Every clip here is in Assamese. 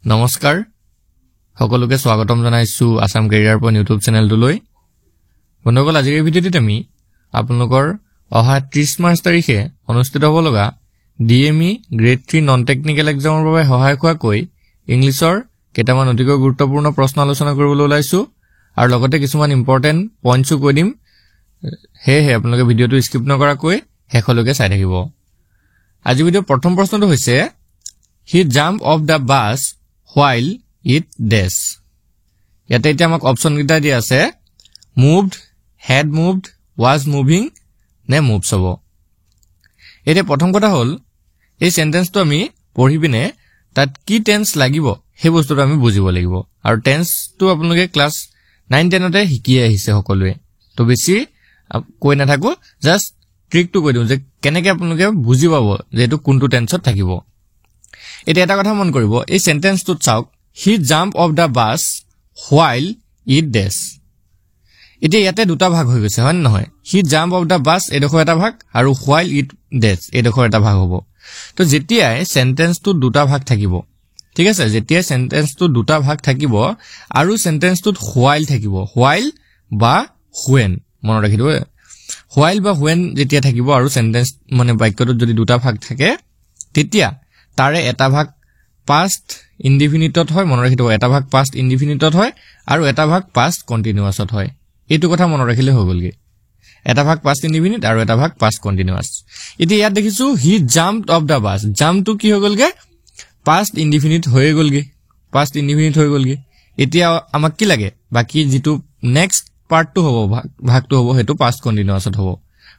নমস্কাৰ সকলোকে স্বাগতম জনাইছো আসাম কেৰিয়াৰ পইণ্ট ইউটিউব চেনেলটোলৈ বন্ধুসকল আজিৰ ভিডিঅ'টোত আমি আপোনালোকৰ অহা 30 মাৰ্চ তাৰিখে অনুষ্ঠিত হ'ব লগা ডিএমই গ্ৰেড 3 নন টেকনিক্যাল এক্সামৰ বাবে সহায়ক হোৱাকৈ ইংলিছৰ কেইটামান অতিকৈ গুৰুত্বপূৰ্ণ প্ৰশ্ন আলোচনা কৰিবলৈ ওলাইছো আৰু লগতে কিছুমান ইম্পৰ্টেন্ট পইণ্টছো কৈ দিম হেহে আপোনালোকে ভিডিঅ'টো স্কিপ নকৰাকৈ শেষলৈকে চাই থাকিব আজি ভিডিঅ'ৰ প্ৰথম প্ৰশ্নটো হৈছে he jump off the bus while it dash ইয়াতে এতিয়া আমাক অপচন কেইটা দিয়া আছে moved had moved was moving নে moves হ'ব এতিয়া প্ৰথম কথা হ'ল এই সেন্টেন্সটো আমি পঢ়ি পিনে তাত কি টেন্স লাগিব সেই বস্তুটো আমি বুজিব লাগিব আৰু টেন্সটো আপোনালোকে ক্লাছ 9 10 তে শিকি আহিছে সকলোৱে তো বেছি কৈ নাথাকো জাস্ট ট্ৰিকটো কৈ দিওঁ যে কেনেকৈ আপোনালোকে বুজি পাব যে এটো কোনটো টেন্সত থাকিব এটা এটা কথা মন কৰিব এই সেন্টেন্সটো চাওক he jump off the bus while it dash এতিয়া ইয়াতে দুটা ভাগ হৈ গৈছে হয় নহয় হি জাম্প অফ দা বাছ এডোখৰ এটা ভাগ আৰু while it dash এডোখৰ এটা ভাগ হ'ব তো যেতিয়াই সেন্টেন্সটো দুটা ভাগ থাকিব ঠিক আছে যেতিয়াই সেন্টেন্সটো দুটা ভাগ থাকিব আৰু সেন্টেন্সটোত while থাকিব while বা when মনত ৰাখিব while বা when যেতিয়া থাকিব আৰু সেন্টেন্স মানে বাক্যটোত যদি দুটা ভাগ থাকে তেতিয়া তাৰে এটা ভাগ past indefinite হয় মনত ৰাখিব এটা ভাগ past indefinite হয় আৰু এটা ভাগ past continuous হয় এইটো কথা মনত ৰাখিলে হৈ গলগে এটা ভাগ past indefinite আৰু এটা ভাগ past continuous এতিয়া ইয়াত দেখিছো he jumped of the bus jump to কি হৈ গলগে past indefinite হৈ গলগে past indefinite হৈ গলগে এতিয়া আমাক কি লাগে বাকি যেটো নেক্সট পাৰ্টটো হ'ব ভাগটো হ'ব হেতু past continuous হ'ব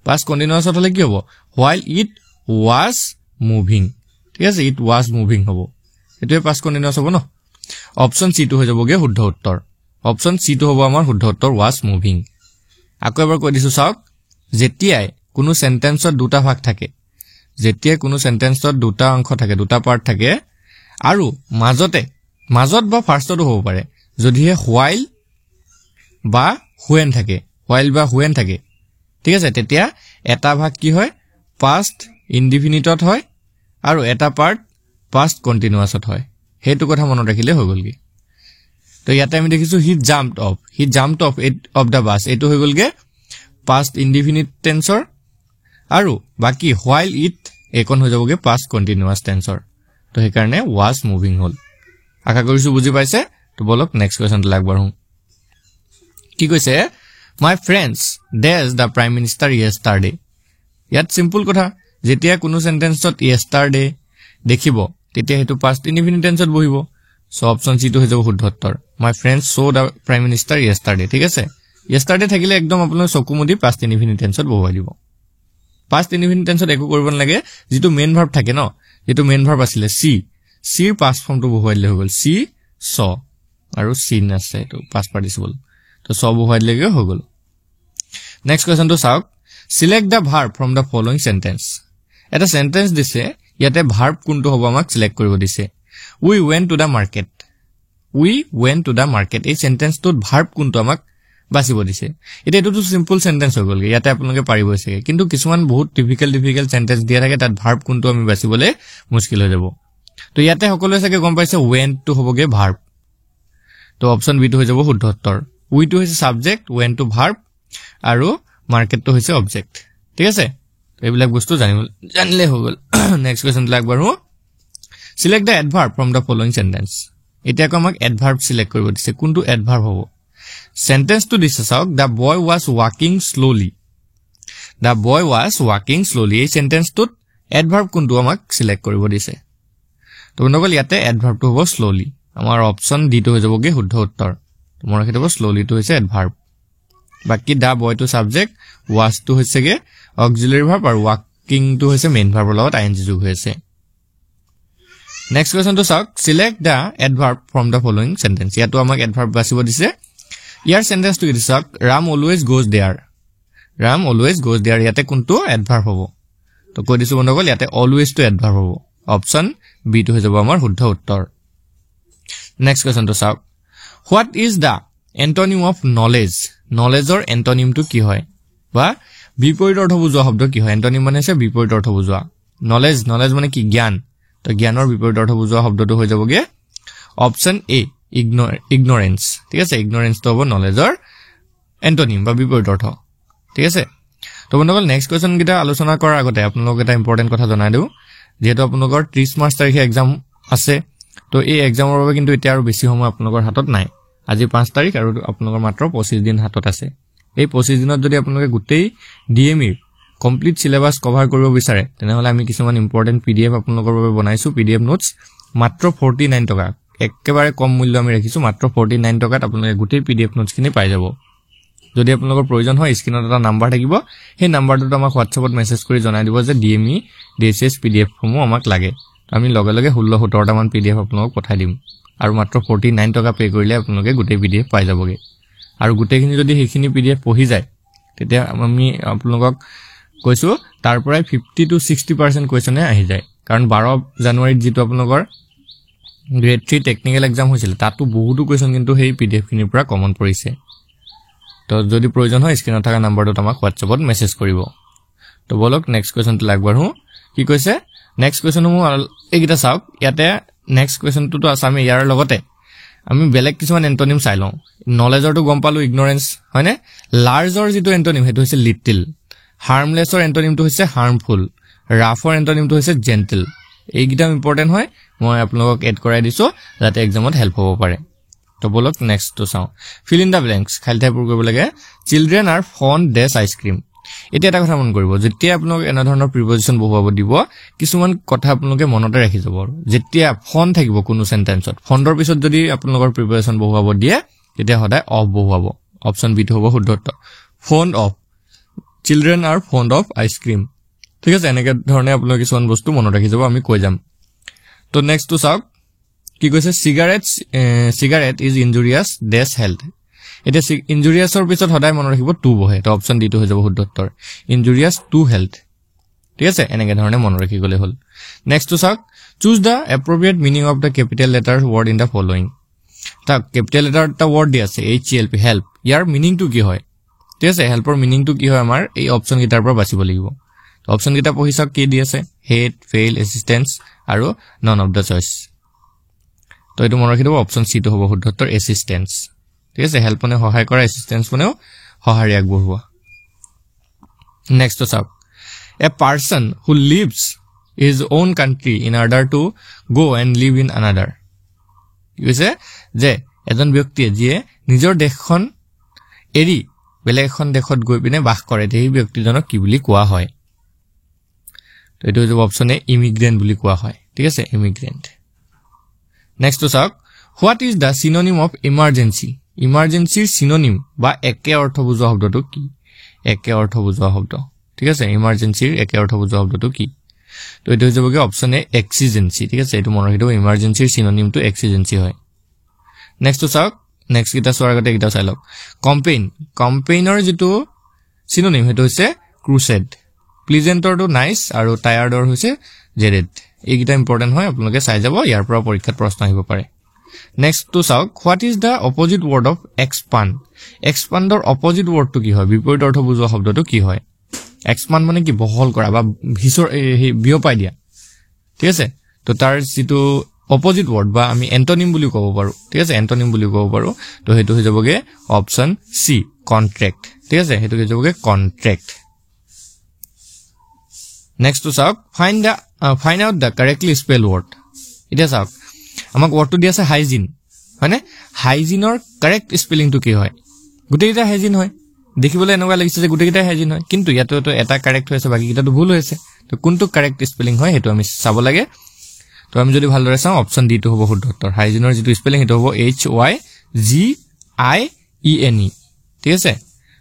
past continuous হলে কি হ'ব while it was moving ঠিক আছে it was moving হ'ব এটোৱে past continuous হ'ব ন অপচন সি টো হৈ যাবগে শুদ্ধ উত্তৰ অপচন সি টো হ'ব আমাৰ শুদ্ধ উত্তৰ was moving আকৌ এবাৰ কৈ দিছো চাওক যেতিয়াই কোনো সেন্টেন্সত দুটা ভাগ থাকে যেতিয়াই কোনো সেন্টেন্সত দুটা অংশ থাকে দুটা পাৰ্ট থাকে আৰু মাজত বা ফাৰ্ষ্টটো হ'ব পাৰে যদিহে while বা when থাকে while বা when থাকে ঠিক আছে তেতিয়া এটা ভাগ কি হয় past indefinite হয় আৰু এটা পাৰ্ট past continuous হয় হেতু কথা মনত ৰাখিলে হৈ গলগে তো ইয়াতে আমি দেখিছো he jumped of the bus এটো হৈ গলগে past indefinite tenseৰ আৰু বাকি while it একন হৈ যাবগে past continuous tenseৰ তো সেই কাৰণে was moving হল আশা কৰিছো বুজি পাইছে তো বলক নেক্সট কোৱেশ্চনটো লাগবাৰহু কি কৈছে my friends dash the prime minister yesterday ইয়াত সিম্পল কথা যেতিয়া কোনো সেন্টেন্সত yesterday দেখিব তেতিয়া হেতু past indefinite tenseত বহিব সো অপচন সি টো হৈ যাব শুদ্ধ উত্তৰ my friends saw the prime minister yesterday ঠিক আছে yesterday থাকিলে একদম আপোনালোক চকুমুদি past indefinite tenseত বহাই দিব past indefinite tenseত একো কৰিব নালাগে যেটো মেইন ভাৰ্ব থাকে ন যেটো মেইন ভাৰ্ব আছিল সিৰ past form টো বহাই দিলে হৈ গল সি saw আৰু seen আছে এটো past participle তো saw বহাই দিলে হৈ গল নেক্সট কোৱেশ্চন টো চাওক select the verb from the following sentence এটা সেন্টেন্স দিছে ইয়াতে ভার্ব কোনটো হ'ব আমাক সিলেক্ট কৰিব দিছে we went to the market এই সেন্টেন্সটোত ভার্ব কোনটো আমাক বাছিব দিছে এটা এটো সিম্পল সেন্টেন্স হৈ গলগে ইয়াতে আপোনালোকে পাৰিব আছে কিন্তু কিছুমান বহুত ডিফিকাল্ট সেন্টেন্স দিয়া থাকে তাত ভাৰ্ব কোনটো আমি বাছিবলে মুশকিল হৈ যাব তো ইয়াতে সকলোৱে চাগে গম পাইছে went টো হ'বগে ভাৰ্ব তো অপচন বি টো হৈ যাব শুদ্ধ উত্তৰ we টো হৈছে সাবজেক্ট went টো ভাৰ্ব আৰু market টো হৈছে অবজেক্ট ঠিক আছে এইবিলাক বস্তু জানিলে হৈ গল নেক্সট কোৱেশ্চন লাগবাৰহু select the adverb from the following sentence এতিয়া আমাক এডভাৰ্ব সিলেক্ট কৰিব দিছে কোনটো এডভার্ব হ'ব সেন্টেন্সটো দিছে চাওক দা বয় ওয়াজ ওয়াকিং স্লোলি এই সেন্টেন্সটোত এডভার্ব কোনটো আমাক সিলেক্ট কৰিব দিছে তো বন্ধুসকল ইয়াতে এডভাৰ্বটো হ'ব স্লোলি আমাৰ অপচন ডি টো হৈ যাবগে শুদ্ধ উত্তৰ তোমাৰ ৰাখিব স্লোলি টো হৈছে এডভাৰ্ব বাকি দা বয় টো সাবজেক্ট ওয়াজ টো হৈছেগে অক্সিলাৰি ভাৰ্ব আৰু ওয়াকিং টো হৈছে মেইন ভাৰ্বৰ লগত আইএনজি যোগ হৈছে নেক্সট কোৱেশ্চন টো চাওক select the adverb from the following sentence ইয়াতো আমাক এডভাৰ্ব বাছিব দিছে ইয়াৰ সেন্টেন্স টো কি দিছে চাওক ৰাম অলৱেজ গোজ দেয়াৰ ইয়াতে কোনটো এডভাৰ্ব হ'ব তো কৈ দিছো বন্ধুসকল ইয়াতে অলৱেজ টো এডভাৰ্ব হ'ব অপচন বি টো হৈ যাব আমাৰ শুদ্ধ উত্তৰ নেক্সট কোৱেশ্চন টো চাওক what is the antonym of নলেজৰ এন্টোনিম টো কি হয় বা বিপৰীত অৰ্থ বুজোৱা শব্দ কি হয় এন্টোনিম মানে আছে বিপৰীত অৰ্থ বুজোৱা নলেজ মানে কি জ্ঞান তো জ্ঞানৰ বিপৰীত অৰ্থ বুজোৱা শব্দটো হৈ যাবগে অপশন এ ইগনোৰেন্স ঠিক আছে ইগনোৰেন্স তো হ'ব নলেজৰ এন্টোনিম বা বিপৰীত অৰ্থ ঠিক আছে তো বন্ধুসকল নেক্সট কোৱেশ্চন গিটা আলোচনা কৰাৰ আগতে আপোনালোকক এটা ইম্পৰ্টেন্ট কথা জনাই দিও যেহেতু আপোনালোকৰ 30 মাৰ্চ তাৰিখে এক্সাম আছে তো এই এক্সামৰ বাবে কিন্তু এতিয়া আৰু বেছি সময় আপোনালোকৰ হাতত নাই আজি 5 তাৰিখ আৰু আপোনালোকৰ মাত্ৰ 25 দিন হাতত আছে এই 25 দিনত যদি আপোনালোকে গোটেই ডিএমই কমপ্লিট সিলেবাস কভাৰ কৰিব বিচাৰে তেনেহলে আমি কিছুমান ইম্পৰ্টেন্ট পিডিএফ আপোনালোকৰ বাবে বনাইছো পিডিএফ নোটস মাত্ৰ 49 টকা একেবাৰে কম মূল্য আমি ৰাখিছো মাত্ৰ 49 টকাত আপোনালোকে গোটেই পিডিএফ নোটস খিনি পাই যাব যদি আপোনালোকৰ প্ৰয়োজন হয় স্ক্ৰিনত এটা নাম্বাৰ থাকিব সেই নাম্বাৰটোত আমাক হোৱাটছএপত মেছেজ কৰি জনাই দিব যে ডিএমই ডিএছএছ পিডিএফ সমূহ আমাক লাগে আমি লগে লগে 16-17 টা মান পিডিএফ আপোনালোকক পঠাই দিম আৰু মাত্ৰ 49 টকা পে কৰিলে আপোনালোকে গোটেই পিডিএফ পাই যাবগে আৰু গোটেইখিনি যদি সেইখিনি পিডিএফ পঢ়ি যায় তেতিয়া আমি আপোনালোকক কৈছো তাৰ পৰাই 50 to 60% কোৱেশ্চনে আহি যায় কাৰণ 12 জানুৱাৰীত যেটো আপোনালোকৰ গ্ৰেড 3 টেকনিক্যাল এক্সাম হৈছিল তাতো বহুতো কোৱেশ্চন কিন্তু সেই পিডিএফ খিনিৰ পৰা কমন পৰিছে তো যদি প্ৰয়োজন হয় স্ক্ৰিনত থকা নাম্বাৰটোত আমাক হোৱাটছএপত মেছেজ কৰিব তো বলক নেক্সট কোৱেশ্চনটো লাগবাৰহু কি কৈছে নেক্সট কোৱেশ্চন হু এইগিটা চাওক ইয়াতে নেক্সট কোৱেশ্চনটো তো আসামে ইয়াৰ লগতে আমি বেলেগ কিছুমান এন্টোনিম চাই লওঁ নলেজৰটো গম পালো ইগনোৰেন্স হয়নে লাৰ্জৰ যেটো এন্টোনিম হেতু হৈছে লিটল হাৰ্মলেছৰ এন্টোনিমটো হৈছে হাৰ্মফুল ৰাফৰ এন্টোনিমটো হৈছে জেন্টল এইগিটা ইম্পৰ্টেন্ট হয় মই আপোনালোকক এড কৰাই দিছো যাতে এক্সামত হেল্প হ'ব পাৰে তো বলক নেক্সট তো চাও ফিল ইন দা ব্ল্যাঙ্কস খালি ঠাই পূৰ কৰিব লাগে চিলড্ৰেন আৰ ফন ডেছ আইসক্ৰীম এটা এটা কথা মন কৰিব যেতিয়া আপোনালোক এনা ধৰণৰ প্ৰিপজিশন বহুৱাব দিব কিছুমান কথা আপোনালোকে মনতে ৰাখি যাব যেতিয়া ফন থাকিব কোনো সেন্টেন্সত ফন্ডৰ পিছত যদি আপোনালোকৰ প্ৰিপজিশন বহুৱাব দিয়ে তেতিয়া সদায় অফ বহুৱাব অপচন বি টো হ'ব শুদ্ধ উত্তৰ fun of children are fond of ice cream ঠিক আছে এনেকে ধৰণে আপোনালোকে কিছুমান বস্তু মনত ৰাখি যাব আমি কৈ যাম তো নেক্সট তো চাওক কি কৈছে cigarette is injurious death health এটা injuriousৰ পিছত সদায় মনত ৰাখিব টু বহে তো অপচন ডি টো হৈ যাব শুদ্ধ উত্তৰ injurious to health ঠিক আছে এনেকে ধৰণে মনত ৰাখি গলে হল নেক্সট তো চাওক choose the appropriate meaning of the capital letter word in the following তা capital letter টা word দি আছে help help ইয়াৰ মিনিং টো কি হয় ঠিক আছে হেল্পৰ মিনিং টো কি হয় আমাৰ এই অপচন গিটাৰ পৰা বাছিব লাগিব তো অপচন গিটা পঢ়ি চাওক কি দি আছে হেড ফেইল এসিস্টেন্স আৰু নন অফ দা চইচ তো এটো মনত ৰাখিব অপচন সি টো হ'ব শুদ্ধ উত্তৰ এসিস্টেন্স ঠিক আছে হেল্প মানে সহায় কৰা এসিস্টেন্স মানেও সহায় আগবঢ়োৱা নেক্সট তো চাওক a person who leaves his own country in order to go and live in another কৈছে যে এজন ব্যক্তিয়ে যিয়ে নিজৰ দেশখন এৰি বেলেগ এখন দেশত গৈ পিনে বাস কৰে সেই ব্যক্তিজনক কি বুলি কোৱা হয় তো এটো যে অপচন এ ইমিগ্ৰেন্ট বুলি কোৱা হয় ঠিক আছে ইমিগ্ৰেন্ট নেক্সট তো চাওক what is the synonym of emergency ইমাৰ্জেন্সিৰ সিনোনিম বা একে অৰ্থ বুজোৱা শব্দটো কি একে অৰ্থ বুজোৱা শব্দ ঠিক আছে ইমাৰ্জেন্সিৰ একে অৰ্থ বুজোৱা শব্দটো কি তো এটো হৈ যাবগে অপচন এ এক্সিজেন্সি ঠিক আছে এটো মনত ৰাখিব ইমাৰ্জেন্সিৰ সিনোনিমটো এক্সিজেন্সি হয় নেক্সট তো চাওক নেক্সট কিটা সোৱাৰ আগতে কিটা চাই লওক কম্পেইনৰ যেটো সিনোনিম হেতু হৈছে ক্ৰুসেড প্লিজেন্টৰটো নাইস আৰু টায়াৰ্ডৰ হৈছে জেৰেড এইগিটা ইম্পৰ্টেন্ট হয় আপোনালোকে চাই যাব ইয়াৰ পৰা পৰীক্ষাত প্ৰশ্ন আহিব পাৰে নেক্সট তো চাওক what is the opposite word of expand expandৰ opposite word টো কি হয় বিপৰীত অৰ্থ বুজোৱা শব্দটো কি হয় expand মানে কি বহল কৰা বা ভিসৰ বিয়পাই দিয়া ঠিক আছে তো তাৰ যেটো opposite word বা আমি এন্টোনিম বুলি ক'ব পাৰো ঠিক আছে এন্টোনিম বুলি ক'ব পাৰো তো হেতু হৈ যাবগে অপচন সি কন্ট্ৰাক্ট ঠিক আছে হেতু হৈ যাবগে কন্ট্ৰাক্ট নেক্সট তো চাওক find out the correctly spelled word এটা চাওক আমাক ওয়ার্ডটো দি আছে হাইজিন হয়নে হাইজিনৰ কাৰেক্ট স্পেলিংটো কি হয় গুটেইটা হাইজিন হয় দেখিবলৈ এনেকুৱা লাগিছে যে গুটেইটা হাইজিন হয় কিন্তু ইয়াতো তো এটা কারেক্ট হৈছে বাকি কিটাটো ভুল হৈছে তো কোনটো কারেক্ট স্পেলিং হয় হেতু আমি চাব লাগে তো আমি যদি ভালদৰে চাওঁ অপচন ডি টো হ'ব শুদ্ধ উত্তৰ হাইজিনৰ যেটো স্পেলিং হেতু হ'ব HYGIENE ঠিক আছে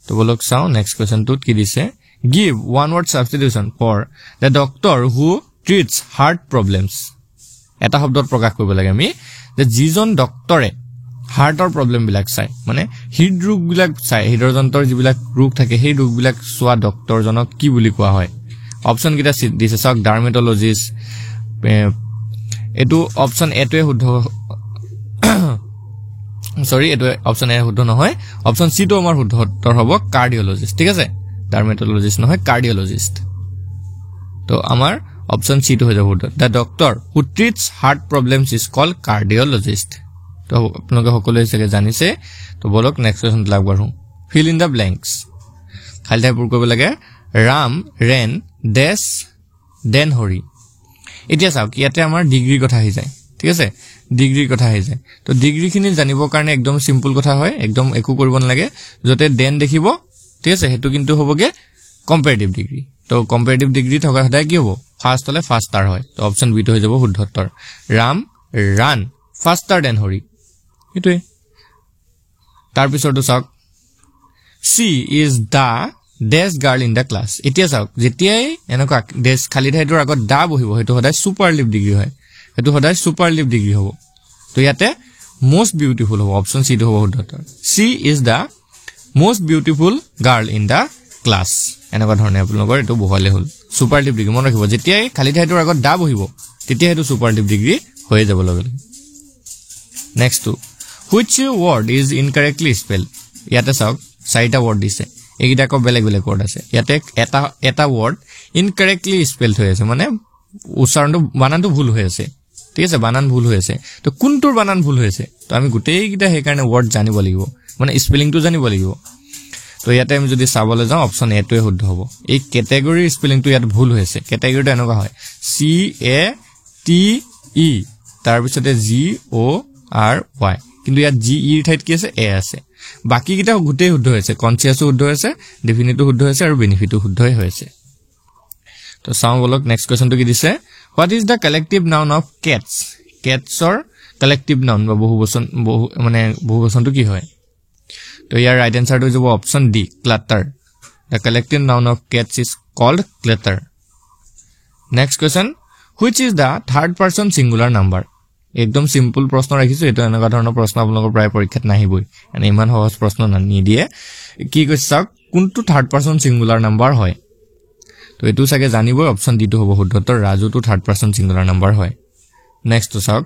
তো বলক চাওঁ নেক্সট কোৱেশ্চনটোত কি দিছে give one word substitution for the doctor who treats heart problems এটা শব্দত প্ৰকাশ কৰিব লাগে আমি যে যিজন ডক্টৰে হাৰ্টৰ প্ৰবলেম বিলাক চাই মানে হৃদৰোগ বিলাক চাই হৃদযন্ত্ৰৰ যিবিলাক ৰোগ থাকে সেই ৰোগ বিলাক সোৱা ডক্টৰজনক কি বুলি কোৱা হয় অপচন কিটা দিছে চাওক ডাৰ্মেটলজিষ্ট এটো অপচন এটোৱে শুদ্ধ সৰি এটো অপচন এ শুদ্ধ নহয় অপচন সি টো আমাৰ শুদ্ধ উত্তৰ হ'ব কাৰ্ডিওলজিষ্ট ঠিক আছে ডাৰ্মেটলজিষ্ট নহয় কাৰ্ডিওলজিষ্ট তো আমাৰ অপশন সি টো হৈ যাব the doctor who treats heart problems is called cardiologist তো আপোনালোকে সকলোৱে চাগে জানিছে তো বলক নেক্সট কোৱেশ্চন লাগ বাঢ়ো ফিল ইন দা ব্ল্যাঙ্কস খালি ঠাই পূৰ কৰিব লাগে ৰাম ৰেন ডেছ দেন হৰি এতিয়া চাওক ইয়াতে আমাৰ ডিগ্ৰীৰ কথা আহি যায় ঠিক আছে ডিগ্ৰীৰ কথা আহি যায় তো ডিগ্ৰীখিনি জানিবৰ কাৰণে একদম সিম্পল কথা হয় একদম একো কৰিব নালাগে যতে দেন দেখিব ঠিক আছে হেতু কিন্তু হ'বগে কম্পাৰেটিভ ডিগ্ৰী তো কম্পাৰেটিভ ডিগ্ৰী থকা সদায় কি হ'ব ফাৰ্স্ট হলে ফাস্টাৰ হয় তো অপশন বি টো হৈ যাব শুদ্ধ উত্তৰ Ram ran faster than Hari এটোৱে তাৰ পিছৰটো চাওক সি ইজ দা ডেছ গাৰ্ল ইন দা ক্লাছ এতিয়া চাওক যেতিয়াই এনেকুৱা ডেছ খালি ঠাইটোৰ আগত দা বহিব হেতু সদায় সুপাৰলিভ ডিগ্ৰী হয় হেতু সদায় সুপাৰলিভ ডিগ্ৰী হ'ব তো ইয়াতে মোস্ট বিউটিফুল হ'ব অপশন সি টো হ'ব শুদ্ধ উত্তৰ she is the most beautiful girl in the class এনেকুৱা ধৰণে আপোনালোকৰ এটো বহালে হ'ল সুপাৰলিভ ডিগ্ৰী মন ৰাখিব যেতিয়াই খালি ঠাইটোৰ আগত দা বহিব তেতিয়া হেতু সুপাৰলিভ ডিগ্ৰী হৈ যাব লগে next to which word is incorrectly spelled ইয়াতে চাওক চাৰিটা ওয়াৰ্ড দিছে এইটা কো বেলেগ বেলেগ ওয়াৰ্ড আছে ইয়াতে এটা ওয়াৰ্ড ইনকাৰেক্টলি স্পেলড হৈ আছে মানে উচ্চাৰণটো বানানটো ভুল হৈ আছে ঠিক আছে বানান ভুল হৈ আছে তো কোনটোৰ বানান ভুল হৈ আছে তো আমি গোটেই কিটা হে কাৰণে ওয়ার্ড জানিব লাগিব মানে স্পেলিংটো জানিব লাগিব তো ইয়াতে আমি যদি চাবলৈ যাওঁ অপশন এ টোৱে শুদ্ধ হ'ব এই ক্যাটাগৰী স্পেলিংটো ইয়াত ভুল হৈ আছে ক্যাটাগৰীটো এনেকুৱা হয় সি এ টি ই তাৰ পিছতে জি ও আৰ ওয়াই কিন্তু ইয়াত জি ই ঠাইত কি আছে এ আছে বাকি কিটা গুটেই শুদ্ধ হৈছে কনসিয়াসও শুদ্ধ হৈছে ডেফিনিটও শুদ্ধ হৈছে আৰু বেনিফিটও শুদ্ধ হৈছে তো চাও বলক নেক্সট কোৱেশ্চনটো কি দিছে what is the collective noun of cats ক্যাটছৰ কালেক্টিভ নাউন বা বহুবচনটো কি হয় তো ইয়াৰ ৰাইট আনসাৰটো হ'ব option D clutter the collective noun of cats is called clutter next question which is the third person singular number একদম সিম্পল প্ৰশ্ন ৰাখিছো এটো এনেকা ধৰণৰ প্ৰশ্ন আপোনালোকৰ প্ৰায় পৰীক্ষাত নাহিবই এনে ইমান সহজ প্ৰশ্ন নিদিয়ে কি কৈছে চাওক কোনটো থাৰ্ড পাৰসন সিঙ্গুলাৰ নাম্বাৰ হয় তো এটো সাগে জানিবই অপশন ডি টো হ'ব শুদ্ধ উত্তৰ ৰাজু টো থাৰ্ড পাৰসন সিঙ্গুলাৰ নাম্বাৰ হয় নেক্সট তো চাওক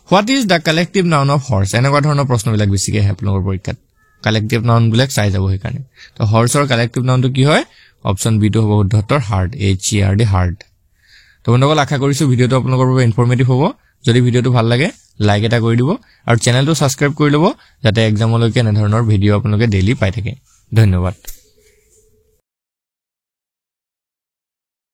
what is the collective noun of horse এনেকা ধৰণৰ প্ৰশ্ন বিলাক বেছিকে আহে আপোনালোকৰ পৰীক্ষাত কালেক্টিভ নাউন বিলাক চাই যাব সেই কাৰণে তো হৰ্সৰ কালেক্টিভ নাউনটো কি হয় অপশন বি টো হ'ব শুদ্ধ উত্তৰ hard H E R D hard তো বন্ধুসকল আশা কৰিছো ভিডিওটো আপোনালোকৰ বাবে ইনফৰমেটিভ হ'ব যদি ভিডিওটো ভাল লাগে লাইক এটা কৰি দিব আৰু চেনেলটো সাবস্ক্ৰাইব কৰি লব যাতে এক্সামলৈকে এনে ধৰণৰ ভিডিও আপোনালোকে ডেইলি পাই থাকে ধন্যবাদ